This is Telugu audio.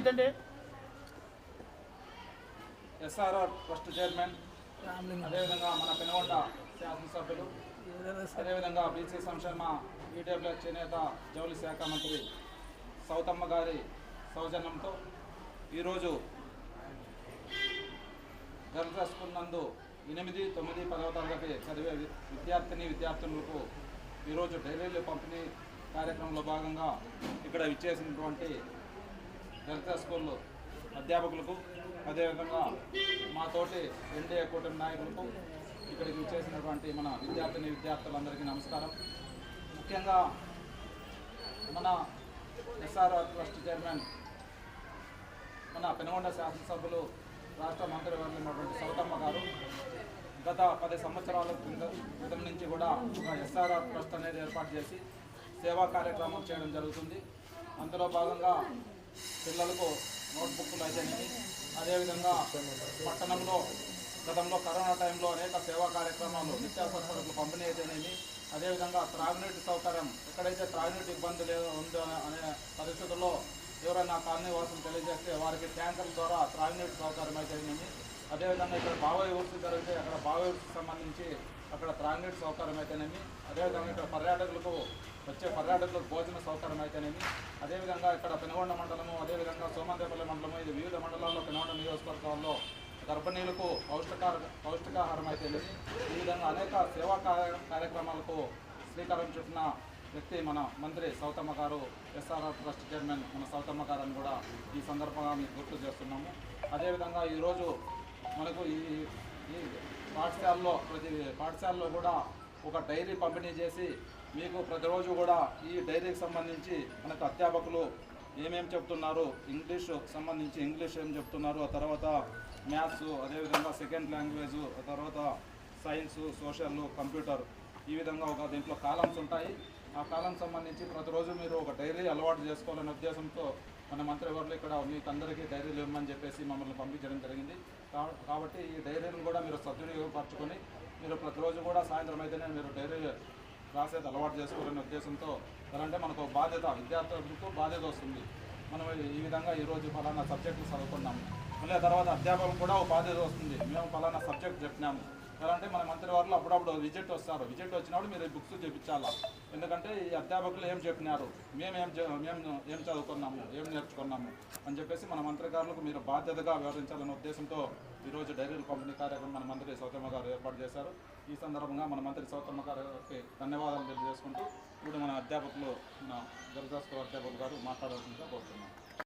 ఏమైందంటే ఎస్ఆర్ఆర్ ట్రస్ట్ చైర్మన్, అదేవిధంగా మన పెనుగొండ శాసనసభ్యులు, అదేవిధంగా బీసీ సంక్షేమ ఈడబ్ల్యూఎస్ చేనేత జౌళి శాఖ మంత్రి సౌతమ్మ గారి సౌజన్యంతో ఈరోజు గర్ల్స్ స్కూల్ నందు 8, 9, 10వ తరగతి చదివే విద్యార్థులకు ఈరోజు డైరీలు పంపిణీ కార్యక్రమంలో భాగంగా ఇక్కడ విచ్చేసినటువంటి గర్ల్స్ స్కూల్ అధ్యాపకులకు, అదేవిధంగా మా తోటి ఎన్డీఏ కూటమి నాయకులకు, ఇక్కడికి విచ్చేసినటువంటి మన విద్యార్థులందరికీ నమస్కారం. ముఖ్యంగా మన ఎస్ఆర్ఆర్ ట్రస్ట్ చైర్మన్, మన పెనుగొండ శాసనసభ్యులు, రాష్ట్ర మంత్రివర్యులైనటువంటి సౌతమ్మ గారు గత 10 సంవత్సరాల క్రితం నుంచి కూడా ఒక ఎస్ఆర్ఆర్ ట్రస్ట్ అనేది ఏర్పాటు చేసి సేవా కార్యక్రమం చేయడం జరుగుతుంది. అందులో భాగంగా పిల్లలకు నోట్బుక్లు అయితేనేమి, అదేవిధంగా పట్టణంలో గతంలో కరోనా టైంలో అనేక సేవా కార్యక్రమాలు, నిత్యావసర సరుకులు పంపిణీ అయితేనేమి, అదేవిధంగా త్రాగునీటి సౌకర్యం, ఎక్కడైతే త్రాగునీటి ఇబ్బంది ఉందో అనే పరిస్థితుల్లో ఎవరైనా కాలనీ వాసులు తెలియజేస్తే వారికి ట్యాంకర్ల ద్వారా త్రాగునీటి సౌకర్యం అయితేనేమి, అదేవిధంగా ఇక్కడ బావోయి ఊర్సు జరిగితే అక్కడ బావోయి ఊర్సుకు సంబంధించి అక్కడ త్రాగునీటి సౌకర్యం అయితేనేమి, అదేవిధంగా ఇక్కడ పర్యాటకులకు భోజన సౌకర్యం అయితేనేమి, అదేవిధంగా ఇక్కడ పెనుగొండ మండలము, అదేవిధంగా సోమందేపల్లి మండలము, ఇది వివిధ మండలాల్లో పెనుగొండ నియోజకవర్గాల్లో గర్భిణీలకు పౌష్టికాహారం అయితేనేమి, ఈ విధంగా అనేక సేవా కార్యక్రమాలకు శ్రీకారం చుట్టిన వ్యక్తి మన మంత్రి సౌతమ్మ గారు, ఎస్ఆర్ఆర్ ట్రస్ట్ చైర్మన్ మన సౌతమ్మ గారు అని కూడా ఈ సందర్భంగా మీకు గుర్తు చేస్తున్నాము. అదేవిధంగా ఈరోజు మనకు ఈ ప్రతి పాఠశాలలో కూడా ఒక డైరీ పంపిణీ చేసి మీకు ప్రతిరోజు కూడా ఈ డైరీకి సంబంధించి మనకు అధ్యాపకులు ఏమేమి చెప్తున్నారు, ఇంగ్లీషు సంబంధించి ఇంగ్లీష్ ఏం చెప్తున్నారు, ఆ తర్వాత మ్యాథ్స్, అదేవిధంగా సెకండ్ లాంగ్వేజు, ఆ తర్వాత సైన్సు, సోషల్, కంప్యూటర్, ఈ విధంగా ఒక దీంట్లో కాలమ్స్ ఉంటాయి. ఆ కాలం సంబంధించి ప్రతిరోజు మీరు ఒక డైరీ అలవాటు చేసుకోవాలనే ఉద్దేశంతో మన మంత్రివర్యులు ఇక్కడ మీకు అందరికీ డైరీలు ఇవ్వమని చెప్పేసి మమ్మల్ని పంపించడం జరిగింది. కాబట్టి ఈ డైరీలను కూడా మీరు సద్వినియోగపరచుకొని మీరు ప్రతిరోజు కూడా సాయంత్రం అయితేనే మీరు డైరీ రాసేది అలవాటు చేసుకోవాలనే ఉద్దేశంతో, అంటే మనకు బాధ్యత, విద్యార్థులకు బాధ్యత వస్తుంది. మనం ఈ విధంగా ఈరోజు ఫలానా సబ్జెక్టులు చదువుకున్నాము, మళ్ళీ తర్వాత అధ్యాపకులకు కూడా ఒక బాధ్యత వస్తుంది, మేము ఫలానా సబ్జెక్ట్ చెప్పినాము. ఎలా అంటే మన మంత్రివర్యులు అప్పుడప్పుడు విజిట్ వస్తారు, విజిట్ వచ్చినప్పుడు మీరు బుక్స్ చూపించాలా, ఎందుకంటే ఈ అధ్యాపకులు ఏం చెప్పినారు, మేము ఏం చదువుకున్నాము, ఏం నేర్చుకున్నాము అని చెప్పేసి మన మంత్రి గారులకు మీరు బాధ్యతగా వ్యవహరించాలనే ఉద్దేశంతో ఈరోజు డైరీల పంపిణీ కార్యక్రమం మన మంత్రి సౌతమ్మ గారు ఏర్పాటు చేశారు. ఈ సందర్భంగా మన మంత్రి సౌతమ్మ గారికి ధన్యవాదాలు తెలియజేసుకుంటూ ఇప్పుడు మన అధ్యాపకులు, మన గర్ల్స్ స్కూల్ అధ్యాపకులు గారు మాట్లాడాల్సిందిగా కోరుతున్నాం.